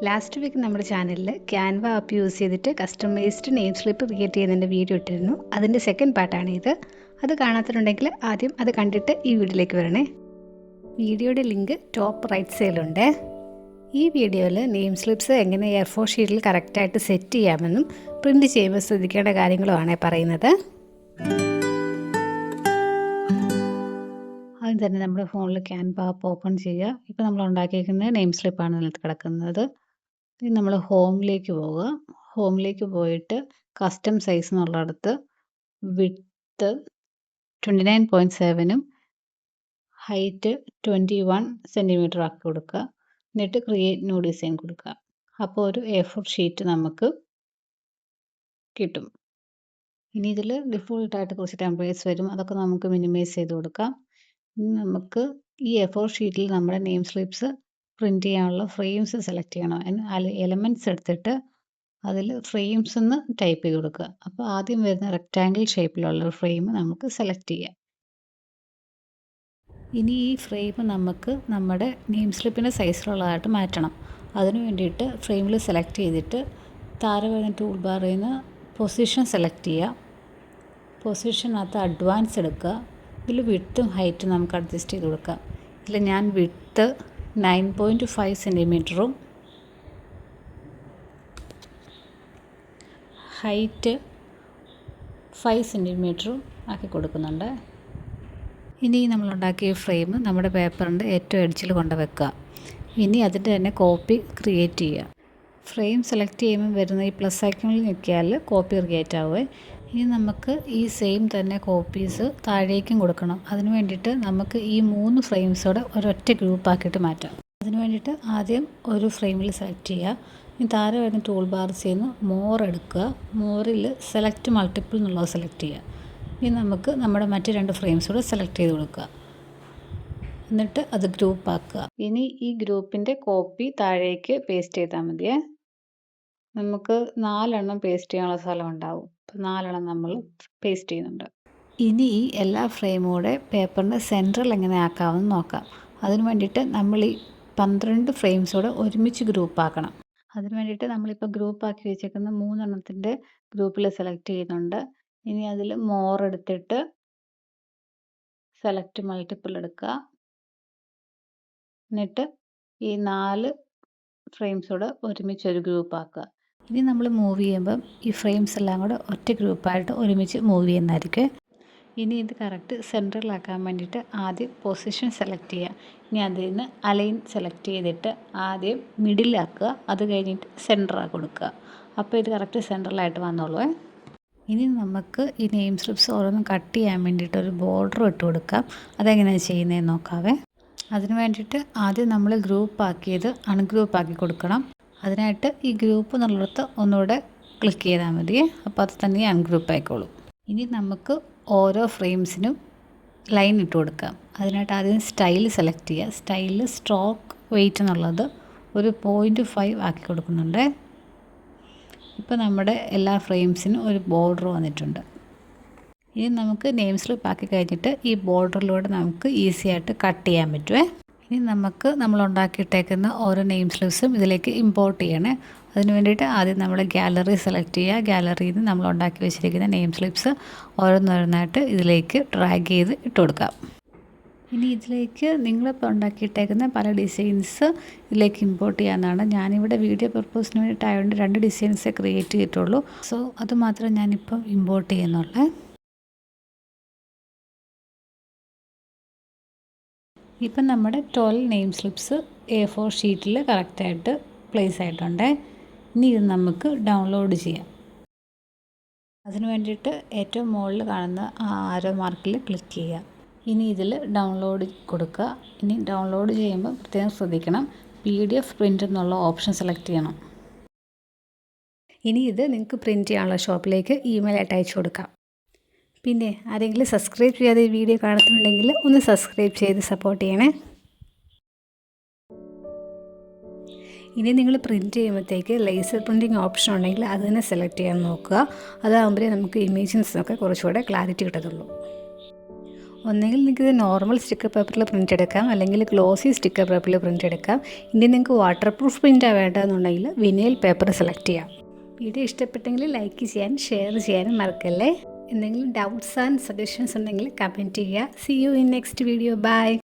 Last week നമ്മുടെ ചാനലിൽ Canva app use ചെയ്തിട്ട് കസ്റ്റമൈസ്ഡ് നെയിം സ്ലിപ്പ് ക്രിയേറ്റ് ചെയ്യുന്നതിൻ്റെ വീഡിയോ ഇട്ടിരുന്നു. അതിൻ്റെ സെക്കൻഡ് പാർട്ടാണ് ഇത്. അത് കാണാത്തിട്ടുണ്ടെങ്കിൽ ആദ്യം അത് കണ്ടിട്ട് ഈ വീഡിയോയിലേക്ക് വരണേ. വീഡിയോയുടെ ലിങ്ക് ടോപ്പ് റൈറ്റ് സൈഡിലുണ്ട്. ഈ വീഡിയോയിൽ നെയിം സ്ലിപ്സ് എങ്ങനെ A4 ഷീറ്റിൽ കറക്റ്റായിട്ട് സെറ്റ് ചെയ്യാമെന്നും പ്രിൻറ്റ് ചെയ്യുമ്പോൾ ശ്രദ്ധിക്കേണ്ട കാര്യങ്ങളുമാണ് പറയുന്നത്. ആദ്യം തന്നെ നമ്മുടെ ഫോണിൽ ക്യാൻവ ആപ്പ് ഓപ്പൺ ചെയ്യുക. ഇപ്പോൾ നമ്മൾ ഉണ്ടാക്കിയിരിക്കുന്ന നെയിം സ്ലിപ്പാണ് ഇതിനകത്ത് കിടക്കുന്നത്. ഇനി നമ്മൾ ഹോമിലേക്ക് പോവുക. ഹോമിലേക്ക് പോയിട്ട് കസ്റ്റം സൈസ് എന്നുള്ളിടത്ത് വിഡ്ത്ത് 29.7ഉം ഹൈറ്റ് 21 സെൻറ്റിമീറ്റർ ആക്കി കൊടുക്കുക. എന്നിട്ട് ക്രിയേറ്റ് ന്യൂ ഡിസൈൻ കൊടുക്കുക. അപ്പോൾ ഒരു A4 ഷീറ്റ് നമുക്ക് കിട്ടും. ഇനി ഇതിൽ ഡിഫോൾട്ടായിട്ട് കുറച്ച് ടെംപ്ലേറ്റ്സ് വരും. അതൊക്കെ നമുക്ക് മിനിമൈസ് ചെയ്ത് കൊടുക്കാം. ഇനി നമുക്ക് ഈ A4 ഷീറ്റിൽ നമ്മുടെ നെയിം സ്ലിപ്സ് പ്രിൻറ്റ് ചെയ്യാനുള്ള ഫ്രെയിംസ് സെലക്ട് ചെയ്യണം. എലമെൻറ്റ്സ് എടുത്തിട്ട് അതിൽ ഫ്രെയിംസ് എന്ന് ടൈപ്പ് ചെയ്ത് കൊടുക്കുക. അപ്പോൾ ആദ്യം വരുന്ന റെക്റ്റാങ്കിൾ ഷേപ്പിലുള്ള ഒരു ഫ്രെയിം നമുക്ക് സെലക്ട് ചെയ്യാം. ഇനി ഈ ഫ്രെയിം നമുക്ക് നമ്മുടെ നെയിം സ്ലിപ്പിൻ്റെ സൈസിലുള്ളതായിട്ട് മാറ്റണം. അതിന് വേണ്ടിയിട്ട് ഫ്രെയിമിൽ സെലക്ട് ചെയ്തിട്ട് താഴെ വരുന്ന ടൂൾ ബാറിൽ നിന്ന് പൊസിഷൻ സെലക്ട് ചെയ്യുക. പൊസിഷനകത്ത് അഡ്വാൻസ് എടുക്കുക. ഇതിൽ വിഡ്ത്തും ഹൈറ്റും നമുക്ക് അഡ്ജസ്റ്റ് ചെയ്ത് കൊടുക്കാം. ഇതിൽ ഞാൻ വിഡ്ത്ത് 9.5 സെൻറ്റിമീറ്ററും ഹൈറ്റ് 5 സെൻറ്റിമീറ്ററും ആക്കി കൊടുക്കുന്നുണ്ട്. ഇനി നമ്മളുണ്ടാക്കിയ ഫ്രെയിം നമ്മുടെ പേപ്പറിൻ്റെ ഏറ്റവും എഡ്ജിൽ കൊണ്ട് വെക്കുക. ഇനി അതിൻ്റെ തന്നെ കോപ്പി ക്രിയേറ്റ് ചെയ്യുക. ഫ്രെയിം സെലക്ട് ചെയ്യുമ്പോൾ വരുന്ന ഈ പ്ലസ് ഐക്കണിൽ ഞെക്കിയാൽ കോപ്പി ക്രിയേറ്റ് ആവുക. ഇനി നമുക്ക് ഈ സെയിം തന്നെ കോപ്പീസ് താഴേക്കും കൊടുക്കണം. അതിന് വേണ്ടിയിട്ട് നമുക്ക് ഈ 3 ഫ്രെയിംസോടെ ഒരൊറ്റ ഗ്രൂപ്പാക്കിയിട്ട് മാറ്റാം. അതിന് വേണ്ടിയിട്ട് ആദ്യം ഒരു ഫ്രെയിമിൽ സെലക്ട് ചെയ്യുക. ഇനി താഴെ വരുന്ന ടൂൾ ബാർസിൽ നിന്ന് മോർ എടുക്കുക. മോറിൽ സെലക്ട് മൾട്ടിപ്പിൾ എന്നുള്ളത് സെലക്ട് ചെയ്യുക. ഇനി നമുക്ക് നമ്മുടെ മറ്റ് 2 ഫ്രെയിംസോടെ സെലക്ട് ചെയ്ത് കൊടുക്കുക. എന്നിട്ട് അത് ഗ്രൂപ്പ് ആക്കുക. ഇനി ഈ ഗ്രൂപ്പിൻ്റെ കോപ്പി താഴേക്ക് പേസ്റ്റ് ചെയ്താൽ മതിയേ. നമുക്ക് 4 എണ്ണം പേസ്റ്റ് ചെയ്യാനുള്ള സ്ഥലം ഉണ്ടാവും. അപ്പോൾ 4 എണ്ണം നമ്മൾ പേസ്റ്റ് ചെയ്യുന്നുണ്ട്. ഇനി ഈ എല്ലാ ഫ്രെയിമും കൂടെ പേപ്പറിൻ്റെ സെൻറ്ററിൽ എങ്ങനെ ആക്കാമെന്ന് നോക്കാം. അതിന് വേണ്ടിയിട്ട് നമ്മൾ ഈ 12 ഫ്രെയിംസോടെ ഒരുമിച്ച് ഗ്രൂപ്പ് ആക്കണം. അതിന് വേണ്ടിയിട്ട് നമ്മളിപ്പോൾ ഗ്രൂപ്പ് ആക്കി വെച്ചേക്കുന്ന 3 എണ്ണത്തിൻ്റെ ഗ്രൂപ്പിൽ സെലക്ട് ചെയ്യുന്നുണ്ട്. ഇനി അതിൽ മോർ എടുത്തിട്ട് സെലക്ട് മൾട്ടിപ്പിൾ എടുക്കുക. എന്നിട്ട് ഈ 4 ഫ്രെയിംസോടെ ഒരുമിച്ച് ഒരു ഗ്രൂപ്പ് ആക്കുക. ഇനി നമ്മൾ മൂവ് ചെയ്യുമ്പം ഈ ഫ്രെയിംസ് എല്ലാം കൂടെ ഒറ്റ ഗ്രൂപ്പായിട്ട് ഒരുമിച്ച് മൂവ് ചെയ്യുന്നതായിരിക്കും. ഇനി ഇത് കറക്റ്റ് സെൻറ്ററിലാക്കാൻ വേണ്ടിയിട്ട് ആദ്യം പൊസിഷൻ സെലക്ട് ചെയ്യുക. ഇനി അതിൽ നിന്ന് അലൈൻ സെലക്ട് ചെയ്തിട്ട് ആദ്യം മിഡിലാക്കുക. അത് കഴിഞ്ഞിട്ട് സെൻറ്ററാക്കി കൊടുക്കുക. അപ്പോൾ ഇത് കറക്റ്റ് സെൻറ്ററിലായിട്ട് വന്നോളൂ. ഇനി നമുക്ക് ഈ നെയിം സ്ലിപ്സ് ഓരോന്നും കട്ട് ചെയ്യാൻ വേണ്ടിയിട്ട് ഒരു ബോർഡർ ഇട്ട് കൊടുക്കാം. അതെങ്ങനെയാണ് ചെയ്യുന്നതെന്ന് നോക്കാവേ. അതിന് വേണ്ടിയിട്ട് ആദ്യം നമ്മൾ ഗ്രൂപ്പ് ആക്കിയത് അൺഗ്രൂപ്പ് ആക്കി കൊടുക്കണം. അതിനായിട്ട് ഈ ഗ്രൂപ്പ് എന്നുള്ളിടത്ത് ഒന്നുകൂടെ ക്ലിക്ക് ചെയ്താൽ മതി. അപ്പോൾ അത് തന്നെ അൺഗ്രൂപ്പ് ആയിക്കോളും. ഇനി നമുക്ക് ഓരോ ഫ്രെയിംസിനും ലൈൻ ഇട്ട് കൊടുക്കാം. അതിനായിട്ട് ആദ്യം സ്റ്റൈൽ സെലക്ട് ചെയ്യുക. സ്റ്റൈലിൽ സ്ട്രോക്ക് വെയിറ്റ് എന്നുള്ളത് ഒരു 0.5 ആക്കി കൊടുക്കുന്നുണ്ട്. ഇപ്പോൾ നമ്മുടെ എല്ലാ ഫ്രെയിംസിനും ഒരു ബോർഡർ വന്നിട്ടുണ്ട്. ഇനി നമുക്ക് നെയിം സ്ലിപ്പ് ആക്കി കഴിഞ്ഞിട്ട് ഈ ബോർഡറിലൂടെ നമുക്ക് ഈസി ആയിട്ട് കട്ട് ചെയ്യാൻ പറ്റുമേ. ഇനി നമുക്ക് നമ്മൾ ഉണ്ടാക്കിയിട്ടേക്കുന്ന ഓരോ നെയിം സ്ലിപ്സും ഇതിലേക്ക് ഇമ്പോർട്ട് ചെയ്യണേ. അതിന് വേണ്ടിയിട്ട് ആദ്യം നമ്മൾ ഗാലറി സെലക്ട് ചെയ്യുക. ഗാലറിയിൽ നിന്ന് നമ്മൾ ഉണ്ടാക്കി വെച്ചിരിക്കുന്ന നെയിം സ്ലിപ്സ് ഓരോന്നോരോന്നായിട്ട് ഇതിലേക്ക് ഡ്രാഗ് ചെയ്ത് ഇട്ട് കൊടുക്കാം. ഇനി ഇതിലേക്ക് നിങ്ങളിപ്പോൾ ഉണ്ടാക്കിയിട്ടേക്കുന്ന പല ഡിസൈൻസ് ഇതിലേക്ക് ഇമ്പോർട്ട് ചെയ്യാവുന്നതാണ്. ഞാനിവിടെ വീഡിയോ പർപ്പസിന് വേണ്ടിയിട്ടായതുകൊണ്ട് 2 ഡിസൈൻസേ ക്രിയേറ്റ് ചെയ്തിട്ടുള്ളൂ. സോ അത് മാത്രം ഞാനിപ്പം ഇമ്പോർട്ട് ചെയ്യുന്നുള്ളൂ. ഇപ്പം നമ്മുടെ 12 നെയിം സ്ലിപ്സ് A4 ഷീറ്റിൽ കറക്റ്റായിട്ട് പ്ലേസ് ആയിട്ടുണ്ട്. ഇനി ഇത് നമുക്ക് ഡൗൺലോഡ് ചെയ്യാം. അതിന് വേണ്ടിയിട്ട് ഏറ്റവും മുകളിൽ കാണുന്ന ആരോ മാർക്കിൽ ക്ലിക്ക് ചെയ്യുക. ഇനി ഇതിൽ ഡൗൺലോഡ് കൊടുക്കുക. ഇനി ഡൗൺലോഡ് ചെയ്യുമ്പോൾ പ്രത്യേകം ശ്രദ്ധിക്കണം, PDF പ്രിൻ്റ് എന്നുള്ള ഓപ്ഷൻ സെലക്ട് ചെയ്യണം. ഇനി ഇത് നിങ്ങൾക്ക് പ്രിൻറ്റ് ചെയ്യാനുള്ള ഷോപ്പിലേക്ക് ഇമെയിലായിട്ട് അയച്ചു കൊടുക്കാം. പിന്നെ ആരെങ്കിലും സബ്സ്ക്രൈബ് ചെയ്യാതെ ഈ വീഡിയോ കാണുന്നുണ്ടെങ്കിൽ ഒന്ന് സബ്സ്ക്രൈബ് ചെയ്ത് സപ്പോർട്ട് ചെയ്യണേ. ഇനി നിങ്ങൾ പ്രിൻറ്റ് ചെയ്യുമ്പോഴത്തേക്ക് ലേസർ പ്രിൻറ്റിങ് ഓപ്ഷൻ ഉണ്ടെങ്കിൽ അത് തന്നെ സെലക്ട് ചെയ്യാൻ നോക്കുക. അതാകുമ്പോഴേ നമുക്ക് ഇമേജസിനൊക്കെ കുറച്ചുകൂടെ ക്ലാരിറ്റി കിട്ടത്തുള്ളൂ. ഒന്നെങ്കിൽ നിങ്ങൾക്കിത് നോർമൽ സ്റ്റിക്കർ പേപ്പറിൽ പ്രിൻ്റ് എടുക്കാം, അല്ലെങ്കിൽ ഗ്ലോസി സ്റ്റിക്കർ പേപ്പറിൽ പ്രിൻ്റ് എടുക്കാം. ഇനി നിങ്ങൾക്ക് വാട്ടർ പ്രൂഫ് പ്രിൻ്റാണ് വേണ്ടതെന്നുണ്ടെങ്കിൽ വിനൈൽ പേപ്പർ സെലക്ട് ചെയ്യാം. വീഡിയോ ഇഷ്ടപ്പെട്ടെങ്കിൽ ലൈക്ക് ചെയ്യാനും ഷെയർ ചെയ്യാനും മറക്കല്ലേ. എന്തെങ്കിലും ഡൗട്ട്സ് ആൻഡ് സജഷൻസ് ഉണ്ടെങ്കിൽ കമൻറ്റ് ചെയ്യുക. See you in next video. By.